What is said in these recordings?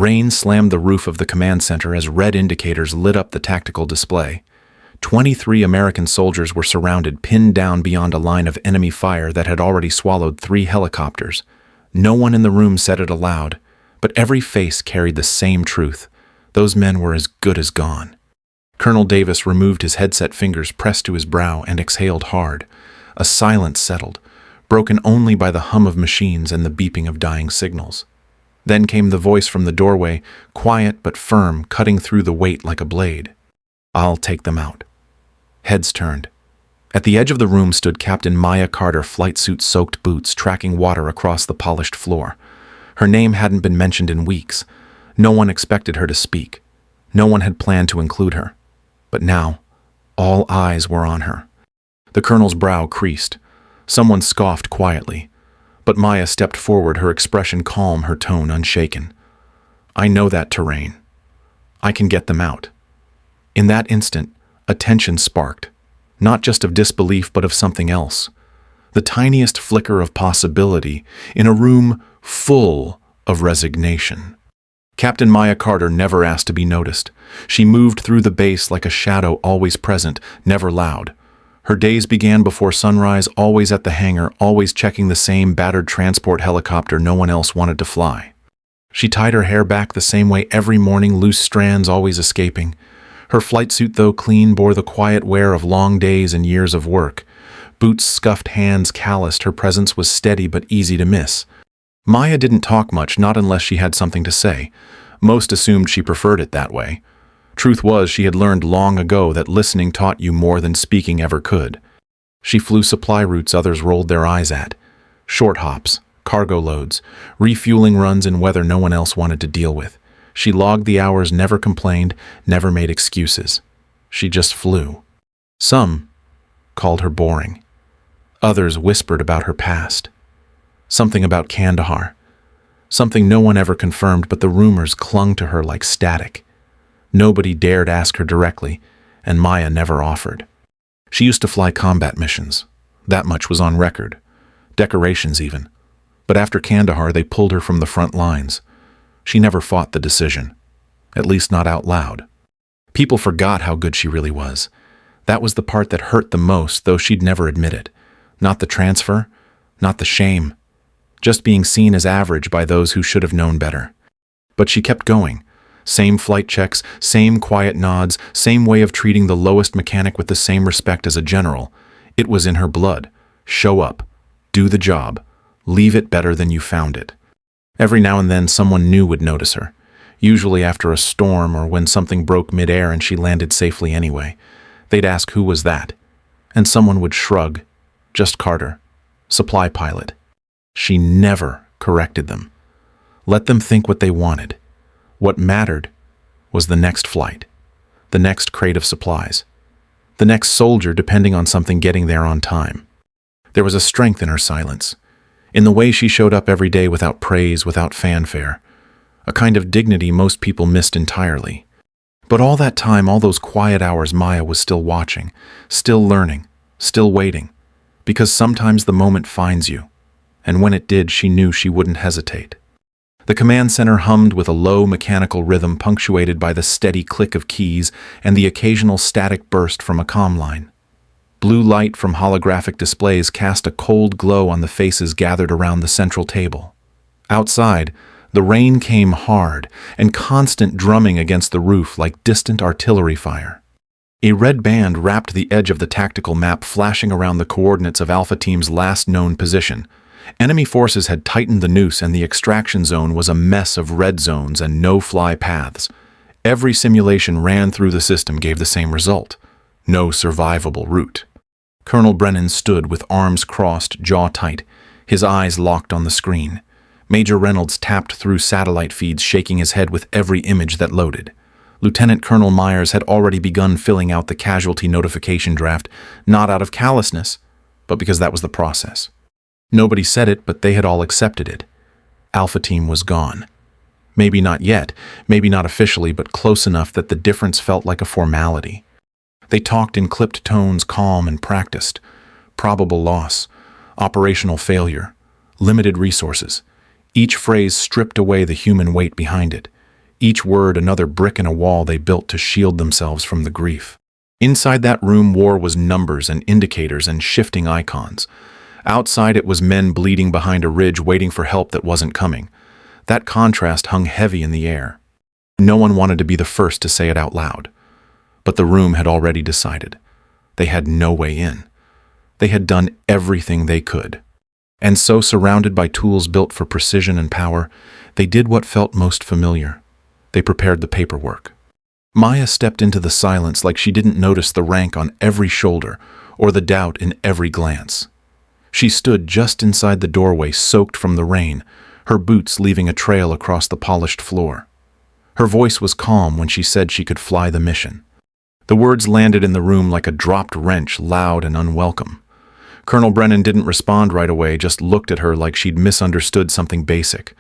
Rain slammed the roof of the command center as red indicators lit up the tactical display. 23 American soldiers were surrounded, pinned down beyond a line of enemy fire that had already swallowed 3 helicopters. No one in the room said it aloud, but every face carried the same truth. Those men were as good as gone. Colonel Davis removed his headset fingers pressed to his brow and exhaled hard. A silence settled, broken only by the hum of machines and the beeping of dying signals. Then came the voice from the doorway, quiet but firm, cutting through the weight like a blade. "I'll take them out." Heads turned. At the edge of the room stood Captain Maya Carter, flight suit-soaked boots tracking water across the polished floor. Her name hadn't been mentioned in weeks. No one expected her to speak. No one had planned to include her. But now, all eyes were on her. The colonel's brow creased. Someone scoffed quietly. But Maya stepped forward, her expression calm, her tone unshaken. "I know that terrain. I can get them out." In that instant, a tension sparked, not just of disbelief but of something else. The tiniest flicker of possibility in a room full of resignation. Captain Maya Carter never asked to be noticed. She moved through the base like a shadow, always present, never loud. Her days began before sunrise, always at the hangar, always checking the same battered transport helicopter no one else wanted to fly. She tied her hair back the same way every morning, loose strands always escaping. Her flight suit, though clean, bore the quiet wear of long days and years of work. Boots scuffed, hands calloused, her presence was steady but easy to miss. Maya didn't talk much, not unless she had something to say. Most assumed she preferred it that way. Truth was, she had learned long ago that listening taught you more than speaking ever could. She flew supply routes others rolled their eyes at. Short hops, cargo loads, refueling runs in weather no one else wanted to deal with. She logged the hours, never complained, never made excuses. She just flew. Some called her boring. Others whispered about her past. Something about Kandahar. Something no one ever confirmed, but the rumors clung to her like static. Nobody dared ask her directly, and Maya never offered. She used to fly combat missions. That much was on record. Decorations even. But after Kandahar, they pulled her from the front lines. She never fought the decision. At least not out loud. People forgot how good she really was. That was the part that hurt the most, though she'd never admit it. Not the transfer, not the shame. Just being seen as average by those who should have known better. But she kept going. Same flight checks, same quiet nods, same way of treating the lowest mechanic with the same respect as a general. It was in her blood. Show up. Do the job. Leave it better than you found it. Every now and then someone new would notice her, usually after a storm or when something broke midair and she landed safely anyway. They'd ask who was that, and someone would shrug. Just Carter, supply pilot. She never corrected them. Let them think what they wanted. What mattered was the next flight, the next crate of supplies, the next soldier depending on something getting there on time. There was a strength in her silence, in the way she showed up every day without praise, without fanfare, a kind of dignity most people missed entirely. But all that time, all those quiet hours, Maya was still watching, still learning, still waiting, because sometimes the moment finds you, and when it did, she knew she wouldn't hesitate. The command center hummed with a low mechanical rhythm punctuated by the steady click of keys and the occasional static burst from a comm line. Blue light from holographic displays cast a cold glow on the faces gathered around the central table. Outside, the rain came hard and constant drumming against the roof like distant artillery fire. A red band wrapped the edge of the tactical map, flashing around the coordinates of Alpha Team's last known position. Enemy forces had tightened the noose and the extraction zone was a mess of red zones and no-fly paths. Every simulation ran through the system gave the same result. No survivable route. Colonel Brennan stood with arms crossed, jaw tight, his eyes locked on the screen. Major Reynolds tapped through satellite feeds, shaking his head with every image that loaded. Lieutenant Colonel Myers had already begun filling out the casualty notification draft, not out of callousness, but because that was the process. Nobody said it, but they had all accepted it. Alpha Team was gone. Maybe not yet, maybe not officially, but close enough that the difference felt like a formality. They talked in clipped tones, calm and practiced. Probable loss, operational failure, limited resources. Each phrase stripped away the human weight behind it. each word another brick in a wall they built to shield themselves from the grief. Inside that room, war was numbers and indicators and shifting icons. Outside, it was men bleeding behind a ridge waiting for help that wasn't coming. That contrast hung heavy in the air. No one wanted to be the first to say it out loud. But the room had already decided. They had no way in. They had done everything they could. And so, surrounded by tools built for precision and power, they did what felt most familiar. They prepared the paperwork. Maya stepped into the silence like she didn't notice the rank on every shoulder or the doubt in every glance. She stood just inside the doorway, soaked from the rain, her boots leaving a trail across the polished floor. Her voice was calm when she said she could fly the mission. The words landed in the room like a dropped wrench, loud and unwelcome. Colonel Brennan didn't respond right away, just looked at her like she'd misunderstood something basic.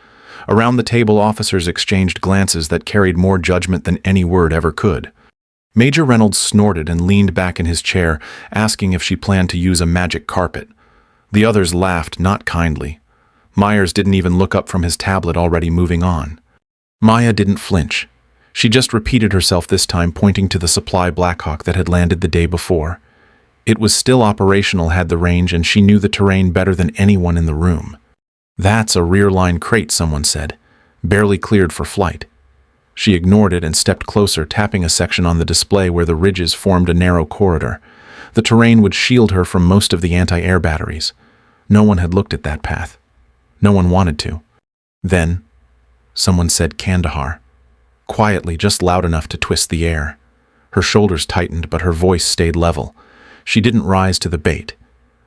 Around the table, officers exchanged glances that carried more judgment than any word ever could. Major Reynolds snorted and leaned back in his chair, asking if she planned to use a magic carpet. The others laughed, not kindly. Myers didn't even look up from his tablet, already moving on. Maya didn't flinch. She just repeated herself, this time pointing to the supply Blackhawk that had landed the day before. It was still operational, had the range, and she knew the terrain better than anyone in the room. "That's a rear-line crate," someone said, "barely cleared for flight." She ignored it and stepped closer, tapping a section on the display where the ridges formed a narrow corridor. The terrain would shield her from most of the anti-air batteries. No one had looked at that path. No one wanted to. Then, someone said Kandahar. Quietly, just loud enough to twist the air. Her shoulders tightened, but her voice stayed level. She didn't rise to the bait.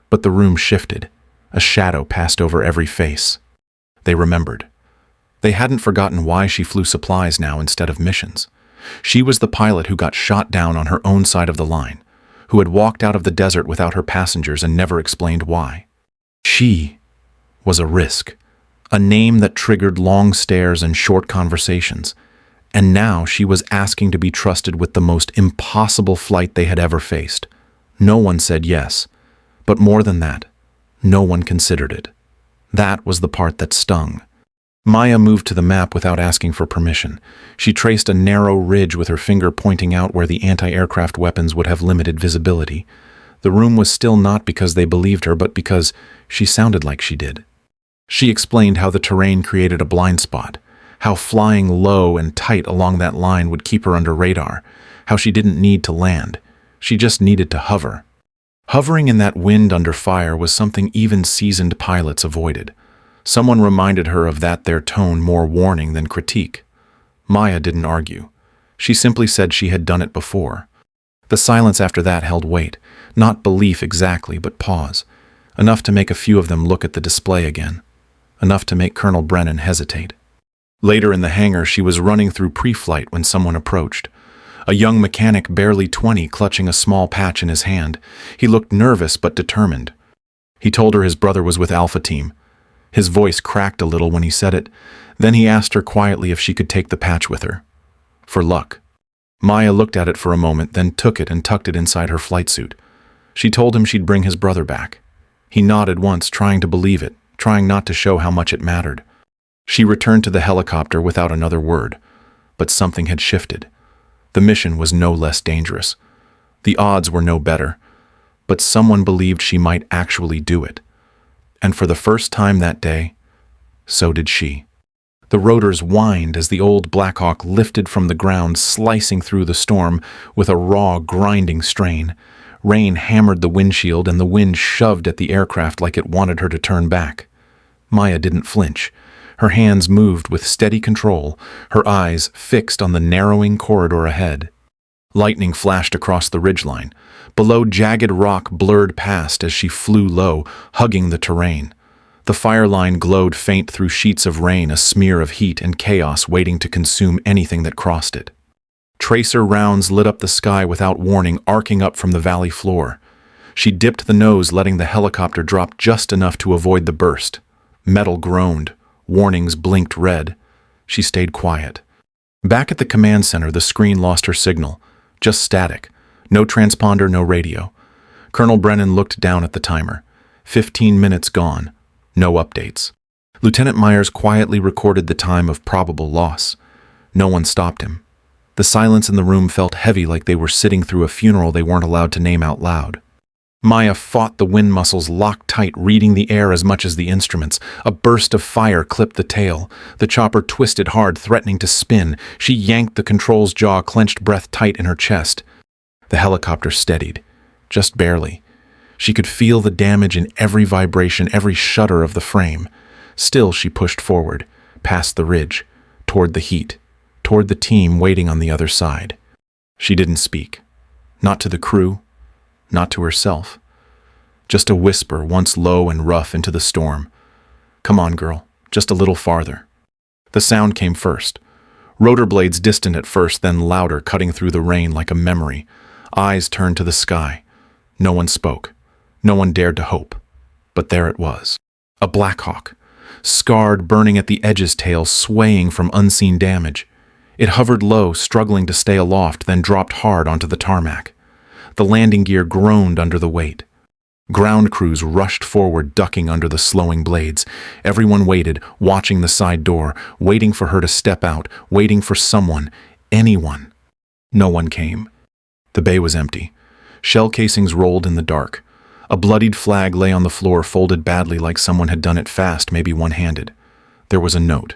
But the room shifted. A shadow passed over every face. They remembered. They hadn't forgotten why she flew supplies now instead of missions. She was the pilot who got shot down on her own side of the line, who had walked out of the desert without her passengers and never explained why. She was a risk, a name that triggered long stares and short conversations. And now she was asking to be trusted with the most impossible flight they had ever faced. No one said yes, but more than that, no one considered it. That was the part that stung. Maya moved to the map without asking for permission. She traced a narrow ridge with her finger pointing out where the anti-aircraft weapons would have limited visibility. The room was still, not because they believed her, but because she sounded like she did. She explained how the terrain created a blind spot, how flying low and tight along that line would keep her under radar, how she didn't need to land. She just needed to hover. Hovering in that wind under fire was something even seasoned pilots avoided. Someone reminded her of that, their tone more warning than critique. Maya didn't argue. She simply said she had done it before. The silence after that held weight, not belief exactly, but pause, enough to make a few of them look at the display again, enough to make Colonel Brennan hesitate. Later in the hangar, she was running through pre-flight when someone approached. A young mechanic, barely 20, clutching a small patch in his hand. He looked nervous but determined. He told her his brother was with Alpha Team. His voice cracked a little when he said it. Then he asked her quietly if she could take the patch with her. For luck. Maya looked at it for a moment, then took it and tucked it inside her flight suit. She told him she'd bring his brother back. He nodded once, trying to believe it, trying not to show how much it mattered. She returned to the helicopter without another word. But something had shifted. The mission was no less dangerous. The odds were no better. But someone believed she might actually do it. And for the first time that day, so did she. The rotors whined as the old Blackhawk lifted from the ground, slicing through the storm with a raw, grinding strain. Rain hammered the windshield, and the wind shoved at the aircraft like it wanted her to turn back. Maya didn't flinch. Her hands moved with steady control, her eyes fixed on the narrowing corridor ahead. Lightning flashed across the ridgeline. Below, jagged rock blurred past as she flew low, hugging the terrain. The fire line glowed faint through sheets of rain, a smear of heat and chaos waiting to consume anything that crossed it. Tracer rounds lit up the sky without warning, arcing up from the valley floor. She dipped the nose, letting the helicopter drop just enough to avoid the burst. Metal groaned. Warnings blinked red. She stayed quiet. Back at the command center, the screen lost her signal. Just static. No transponder, no radio. Colonel Brennan looked down at the timer. 15 minutes gone. No updates. Lieutenant Myers quietly recorded the time of probable loss. No one stopped him. The silence in the room felt heavy, like they were sitting through a funeral they weren't allowed to name out loud. Maya fought the wind muscles locked tight, reading the air as much as the instruments. A burst of fire clipped the tail. The chopper twisted hard, threatening to spin. She yanked the control's jaw, clenched breath tight in her chest. The helicopter steadied, just barely. She could feel the damage in every vibration, every shudder of the frame. Still, she pushed forward, past the ridge, toward the heat, toward the team waiting on the other side. She didn't speak. Not to the crew, not to herself. Just a whisper, once low and rough, into the storm. "Come on, girl, just a little farther." The sound came first. Rotor blades distant at first, then louder, cutting through the rain like a memory. Eyes turned to the sky. No one spoke. No one dared to hope. But there it was. A Black Hawk. Scarred, burning at the edges, tail swaying from unseen damage. It hovered low, struggling to stay aloft, then dropped hard onto the tarmac. The landing gear groaned under the weight. Ground crews rushed forward, ducking under the slowing blades. Everyone waited, watching the side door, waiting for her to step out, waiting for someone, anyone. No one came. The bay was empty. Shell casings rolled in the dark. A bloodied flag lay on the floor, folded badly, like someone had done it fast, maybe one-handed. There was a note.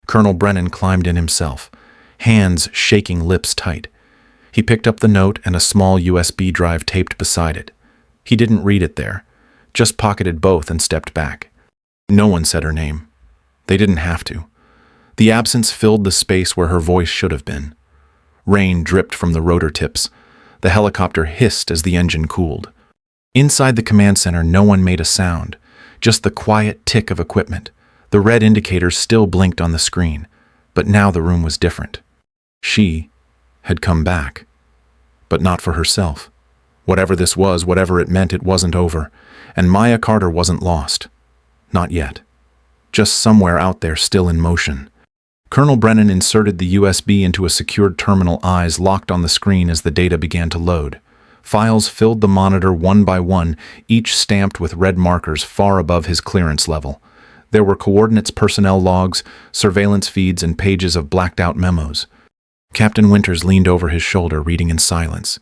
Colonel Brennan climbed in himself, hands shaking, lips tight. He picked up the note and a small USB drive taped beside it. He didn't read it there, just pocketed both and stepped back. No one said her name. They didn't have to. The absence filled the space where her voice should have been. Rain dripped from the rotor tips. The helicopter hissed as the engine cooled. Inside the command center, no one made a sound, just the quiet tick of equipment. The red indicators still blinked on the screen, but now the room was different. She had come back, but not for herself. Whatever this was, whatever it meant, it wasn't over, and Maya Carter wasn't lost. Not yet. Just somewhere out there, still in motion. Colonel Brennan inserted the USB into a secured terminal, eyes locked on the screen as the data began to load. Files filled the monitor one by one, each stamped with red markers far above his clearance level. There were coordinates, personnel logs, surveillance feeds, and pages of blacked-out memos. Captain Winters leaned over his shoulder, reading in silence.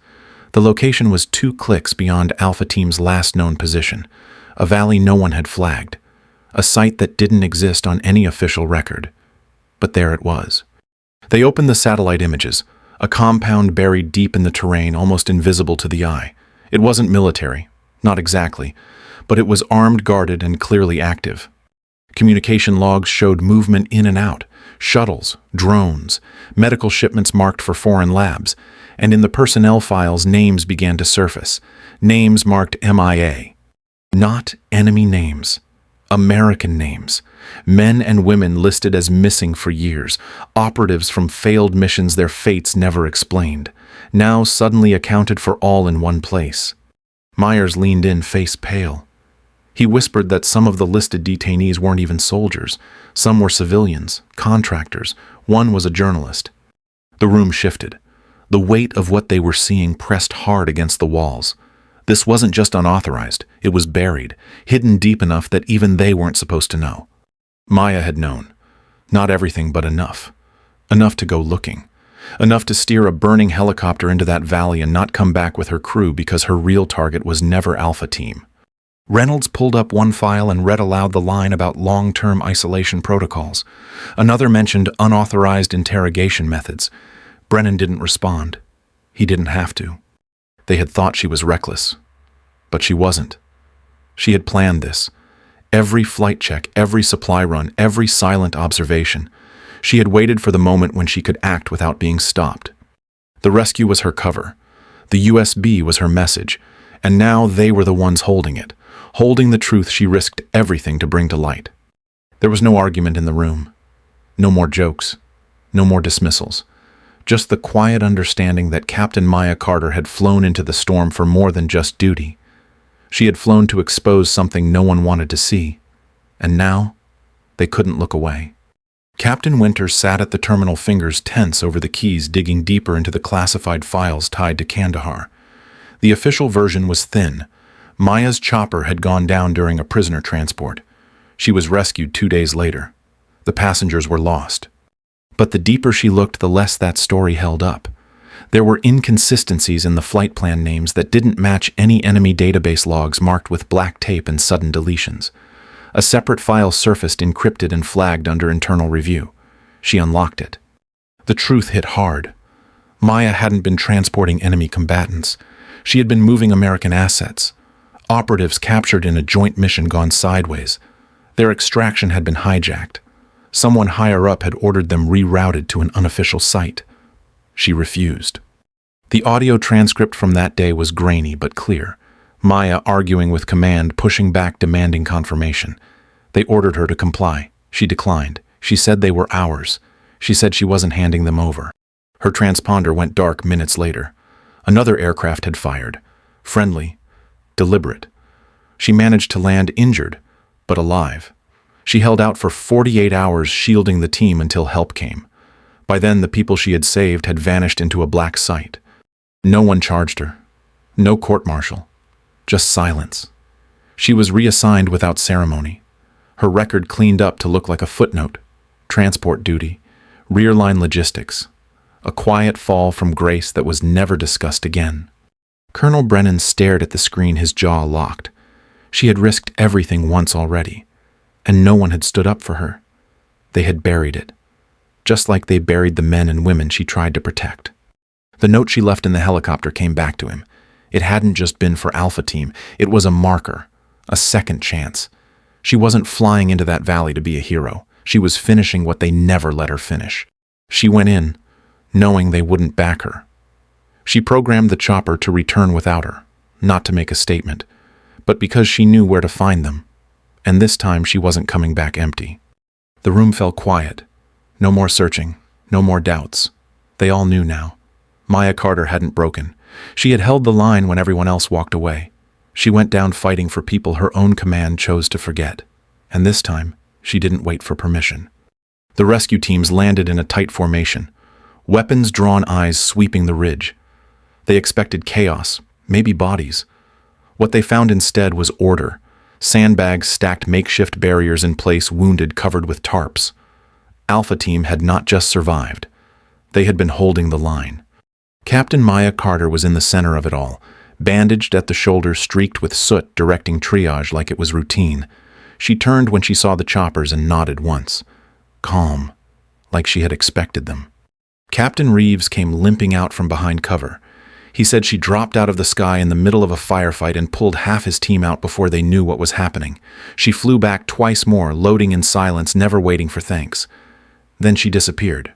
The location was 2 clicks beyond Alpha Team's last known position, a valley no one had flagged, a site that didn't exist on any official record. But there it was. They opened the satellite images, a compound buried deep in the terrain, almost invisible to the eye. It wasn't military, not exactly, but it was armed, guarded, and clearly active. Communication logs showed movement in and out, shuttles, drones, medical shipments marked for foreign labs, and in the personnel files names began to surface, names marked MIA. Not enemy names, American names, men and women listed as missing for years, operatives from failed missions their fates never explained, now suddenly accounted for all in one place. Myers leaned in, face pale. He whispered that some of the listed detainees weren't even soldiers. Some were civilians, contractors. One was a journalist. The room shifted. The weight of what they were seeing pressed hard against the walls. This wasn't just unauthorized. It was buried, hidden deep enough that even they weren't supposed to know. Maya had known. Not everything, but enough. Enough to go looking. Enough to steer a burning helicopter into that valley and not come back with her crew because her real target was never Alpha Team. Reynolds pulled up one file and read aloud the line about long-term isolation protocols. Another mentioned unauthorized interrogation methods. Brennan didn't respond. He didn't have to. They had thought she was reckless. But she wasn't. She had planned this. Every flight check, every supply run, every silent observation. She had waited for the moment when she could act without being stopped. The rescue was her cover. The USB was her message. And now they were the ones holding it. Holding the truth she risked everything to bring to light. There was no argument in the room. No more jokes. No more dismissals. Just the quiet understanding that Captain Maya Carter had flown into the storm for more than just duty. She had flown to expose something no one wanted to see. And now, they couldn't look away. Captain Winters sat at the terminal, fingers tense over the keys, digging deeper into the classified files tied to Kandahar. The official version was thin. Maya's chopper had gone down during a prisoner transport. She was rescued 2 days later. The passengers were lost. But the deeper she looked, the less that story held up. There were inconsistencies in the flight plan names that didn't match any enemy database logs marked with black tape and sudden deletions. A separate file surfaced encrypted and flagged under internal review. She unlocked it. The truth hit hard. Maya hadn't been transporting enemy combatants. She had been moving American assets. Operatives captured in a joint mission gone sideways. Their extraction had been hijacked. Someone higher up had ordered them rerouted to an unofficial site. She refused. The audio transcript from that day was grainy but clear. Maya arguing with command, pushing back, demanding confirmation. They ordered her to comply. She declined. She said they were ours. She said she wasn't handing them over. Her transponder went dark minutes later. Another aircraft had fired. Friendly. Deliberate. She managed to land injured, but alive. She held out for 48 hours, shielding the team until help came. By then, the people she had saved had vanished into a black site. No one charged her. No court-martial. Just silence. She was reassigned without ceremony. Her record cleaned up to look like a footnote. Transport duty. Rear line logistics. A quiet fall from grace that was never discussed again. Colonel Brennan stared at the screen, his jaw locked. She had risked everything once already, and no one had stood up for her. They had buried it, just like they buried the men and women she tried to protect. The note she left in the helicopter came back to him. It hadn't just been for Alpha Team. It was a marker, a second chance. She wasn't flying into that valley to be a hero. She was finishing what they never let her finish. She went in, knowing they wouldn't back her. She programmed the chopper to return without her, not to make a statement, but because she knew where to find them. And this time she wasn't coming back empty. The room fell quiet. No more searching, no more doubts. They all knew now. Maya Carter hadn't broken. She had held the line when everyone else walked away. She went down fighting for people her own command chose to forget. And this time, she didn't wait for permission. The rescue teams landed in a tight formation, weapons-drawn eyes sweeping the ridge. They expected chaos, maybe bodies. What they found instead was order. Sandbags stacked makeshift barriers in place, wounded covered with tarps. Alpha Team had not just survived. They had been holding the line. Captain Maya Carter was in the center of it all, bandaged at the shoulder, streaked with soot, directing triage like it was routine. She turned when she saw the choppers and nodded once. Calm, like she had expected them. Captain Reeves came limping out from behind cover. He said she dropped out of the sky in the middle of a firefight and pulled half his team out before they knew what was happening. She flew back twice more, loading in silence, never waiting for thanks. Then she disappeared.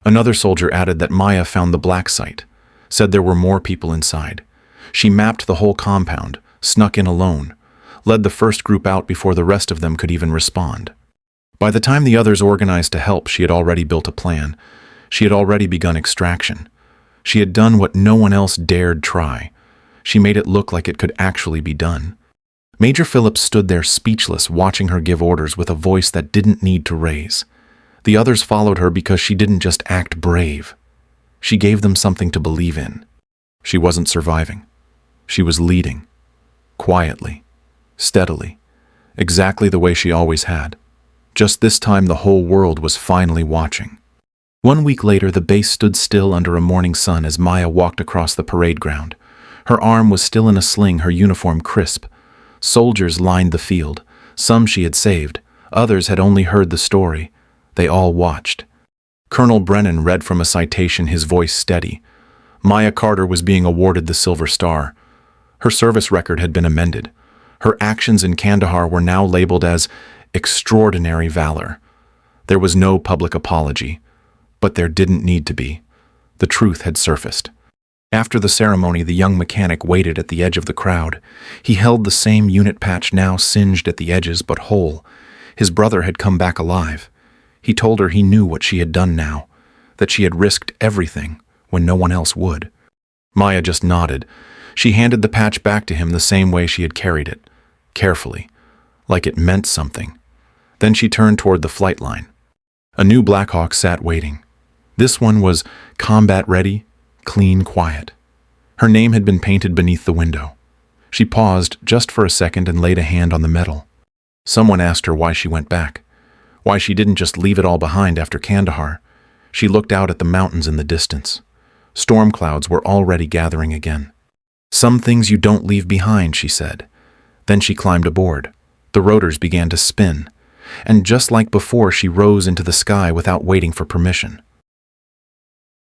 Another soldier added that Maya found the black site, said there were more people inside. She mapped the whole compound, snuck in alone, led the first group out before the rest of them could even respond. By the time the others organized to help, she had already built a plan. She had already begun extraction. She had done what no one else dared try. She made it look like it could actually be done. Major Phillips stood there speechless, watching her give orders with a voice that didn't need to raise. The others followed her because she didn't just act brave. She gave them something to believe in. She wasn't surviving. She was leading. Quietly. Steadily. Exactly the way she always had. Just this time the whole world was finally watching. 1 week later, the base stood still under a morning sun as Maya walked across the parade ground. Her arm was still in a sling, her uniform crisp. Soldiers lined the field. Some she had saved. Others had only heard the story. They all watched. Colonel Brennan read from a citation, his voice steady. Maya Carter was being awarded the Silver Star. Her service record had been amended. Her actions in Kandahar were now labeled as extraordinary valor. There was no public apology. But there didn't need to be. The truth had surfaced. After the ceremony, the young mechanic waited at the edge of the crowd. He held the same unit patch, now singed at the edges but whole. His brother had come back alive. He told her he knew what she had done now, that she had risked everything when no one else would. Maya just nodded. She handed the patch back to him the same way she had carried it, carefully, like it meant something. Then she turned toward the flight line. A new Black Hawk sat waiting. This one was combat-ready, clean, quiet. Her name had been painted beneath the window. She paused just for a second and laid a hand on the metal. Someone asked her why she went back, why she didn't just leave it all behind after Kandahar. She looked out at the mountains in the distance. Storm clouds were already gathering again. "Some things you don't leave behind," she said. Then she climbed aboard. The rotors began to spin, and just like before, she rose into the sky without waiting for permission.